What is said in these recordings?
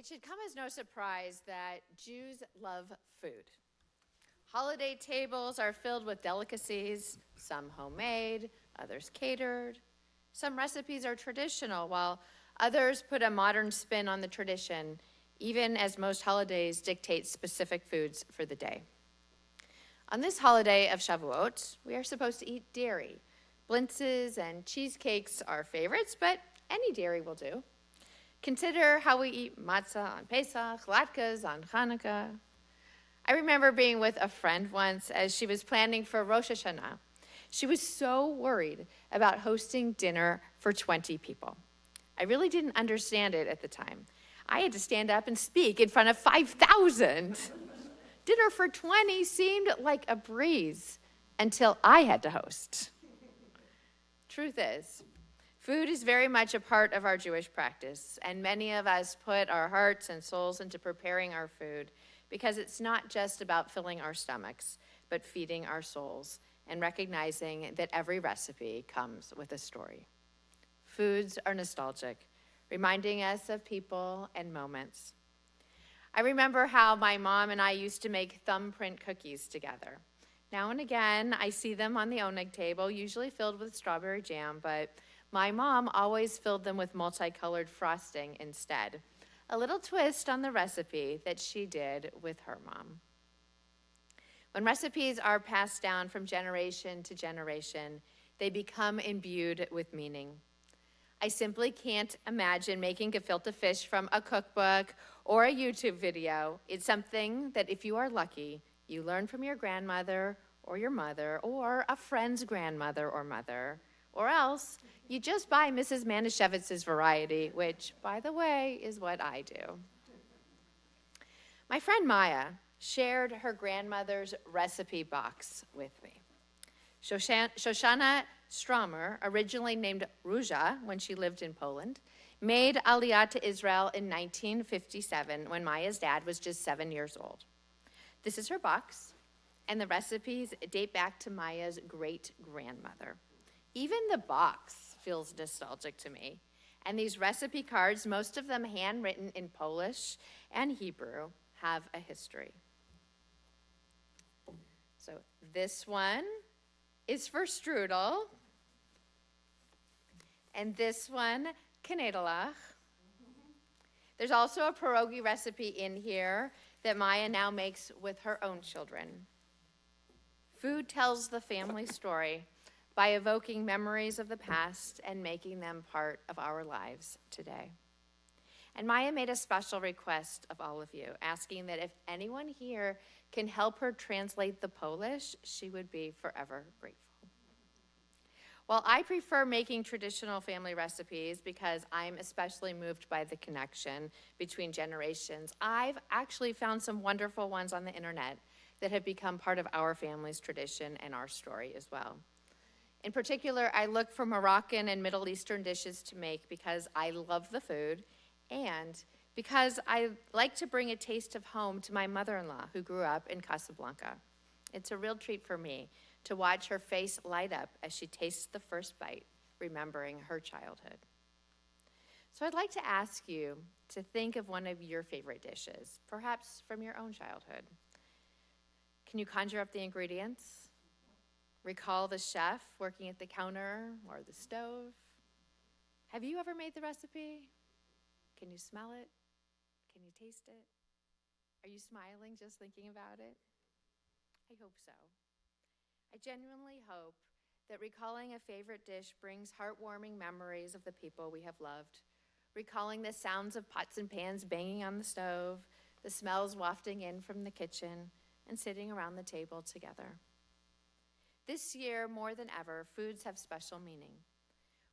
It should come as no surprise that Jews love food. Holiday tables are filled with delicacies, some homemade, others catered. Some recipes are traditional, while others put a modern spin on the tradition, even as most holidays dictate specific foods for the day. On this holiday of Shavuot, we are supposed to eat dairy. Blintzes and cheesecakes are favorites, but any dairy will do. Consider how we eat matzah on Pesach, latkes on Hanukkah. I remember being with a friend once as she was planning for Rosh Hashanah. She was so worried about hosting dinner for 20 people. I really didn't understand it at the time. I had to stand up and speak in front of 5,000. Dinner for 20 seemed like a breeze until I had to host. Truth is, food is very much a part of our Jewish practice, and many of us put our hearts and souls into preparing our food because it's not just about filling our stomachs, but feeding our souls and recognizing that every recipe comes with a story. Foods are nostalgic, reminding us of people and moments. I remember how my mom and I used to make thumbprint cookies together. Now and again, I see them on the oneg table, usually filled with strawberry jam, but my mom always filled them with multicolored frosting instead. A little twist on the recipe that she did with her mom. When recipes are passed down from generation to generation, they become imbued with meaning. I simply can't imagine making gefilte fish from a cookbook or a YouTube video. It's something that if you are lucky, you learn from your grandmother or your mother or a friend's grandmother or mother, or else you just buy Mrs. Manishevitz's variety, which, by the way, is what I do. My friend Maya shared her grandmother's recipe box with me. Shoshana Stromer, originally named Ruja when she lived in Poland, made Aliyah to Israel in 1957 when Maya's dad was just 7 years old. This is her box, and the recipes date back to Maya's great-grandmother. Even the box feels nostalgic to me. And these recipe cards, most of them handwritten in Polish and Hebrew, have a history. So this one is for strudel. And this one, knedlach. There's also a pierogi recipe in here that Maya now makes with her own children. Food tells the family story by evoking memories of the past and making them part of our lives today. And Maya made a special request of all of you, asking that if anyone here can help her translate the Polish, she would be forever grateful. While I prefer making traditional family recipes because I'm especially moved by the connection between generations, I've actually found some wonderful ones on the internet that have become part of our family's tradition and our story as well. In particular, I look for Moroccan and Middle Eastern dishes to make because I love the food and because I like to bring a taste of home to my mother-in-law who grew up in Casablanca. It's a real treat for me to watch her face light up as she tastes the first bite, remembering her childhood. So I'd like to ask you to think of one of your favorite dishes, perhaps from your own childhood. Can you conjure up the ingredients? Recall the chef working at the counter or the stove? Have you ever made the recipe? Can you smell it? Can you taste it? Are you smiling just thinking about it? I hope so. I genuinely hope that recalling a favorite dish brings heartwarming memories of the people we have loved, recalling the sounds of pots and pans banging on the stove, the smells wafting in from the kitchen, and sitting around the table together. This year, more than ever, foods have special meaning.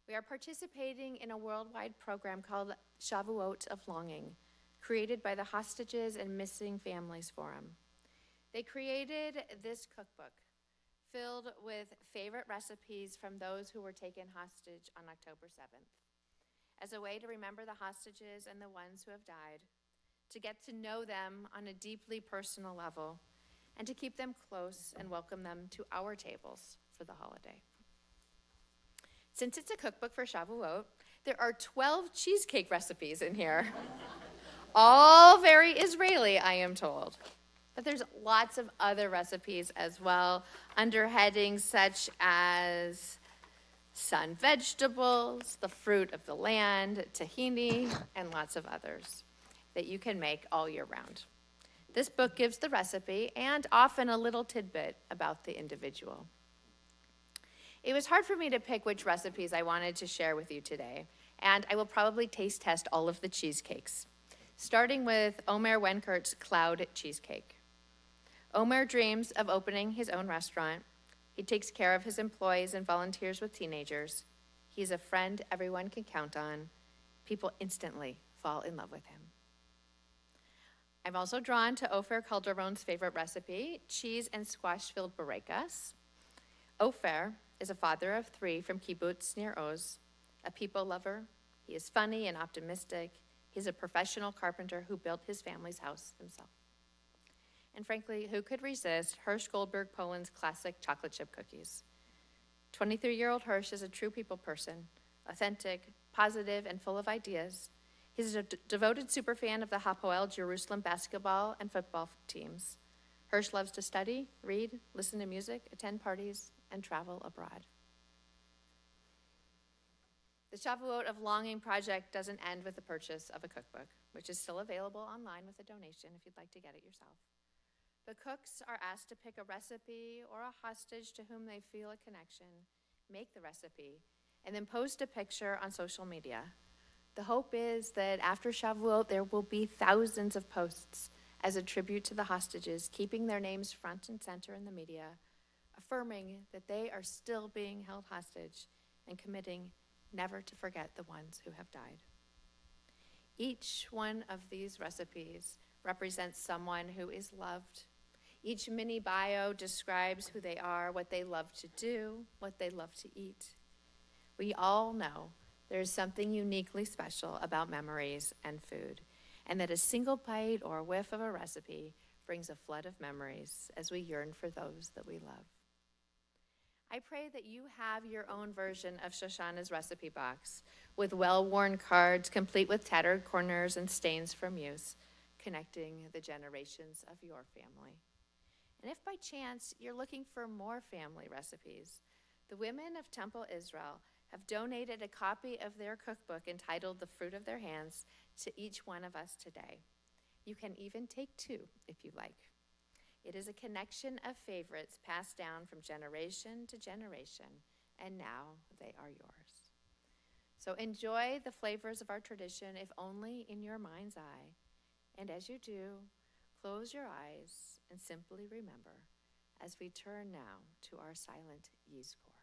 We are participating in a worldwide program called Shavuot of Longing, created by the Hostages and Missing Families Forum. They created this cookbook filled with favorite recipes from those who were taken hostage on October 7th, as a way to remember the hostages and the ones who have died, to get to know them on a deeply personal level, and to keep them close and welcome them to our tables for the holiday. Since it's a cookbook for Shavuot, there are 12 cheesecake recipes in here. All very Israeli, I am told. But there's lots of other recipes as well, under headings such as sun vegetables, the fruit of the land, tahini, and lots of others that you can make all year round. This book gives the recipe and often a little tidbit about the individual. It was hard for me to pick which recipes I wanted to share with you today, and I will probably taste test all of the cheesecakes, starting with Omer Wenkert's Cloud Cheesecake. Omer dreams of opening his own restaurant. He takes care of his employees and volunteers with teenagers. He's a friend everyone can count on. People instantly fall in love with him. I'm also drawn to Ofer Calderon's favorite recipe, cheese and squash-filled burekas. Ofer is a father of 3 from Kibbutz near Oz, a people lover. He is funny and optimistic. He's a professional carpenter who built his family's house himself. And frankly, who could resist Hirsch Goldberg Poland's classic chocolate chip cookies? 23-year-old Hirsch is a true people person, authentic, positive, and full of ideas. He's a devoted superfan of the Hapoel Jerusalem basketball and football teams. Hirsch loves to study, read, listen to music, attend parties, and travel abroad. The Shavuot of Longing project doesn't end with the purchase of a cookbook, which is still available online with a donation if you'd like to get it yourself. The cooks are asked to pick a recipe or a hostage to whom they feel a connection, make the recipe, and then post a picture on social media. The hope is that after Shavuot, there will be thousands of posts as a tribute to the hostages, keeping their names front and center in the media, affirming that they are still being held hostage and committing never to forget the ones who have died. Each one of these recipes represents someone who is loved. Each mini bio describes who they are, what they love to do, what they love to eat. We all know there's something uniquely special about memories and food, and that a single bite or whiff of a recipe brings a flood of memories as we yearn for those that we love. I pray that you have your own version of Shoshana's recipe box with well-worn cards complete with tattered corners and stains from use, connecting the generations of your family. And if by chance you're looking for more family recipes, the women of Temple Israel have donated a copy of their cookbook entitled The Fruit of Their Hands to each one of us today. You can even take 2 if you like. It is a connection of favorites passed down from generation to generation, and now they are yours. So enjoy the flavors of our tradition, if only in your mind's eye. And as you do, close your eyes and simply remember as we turn now to our silent Yizkor.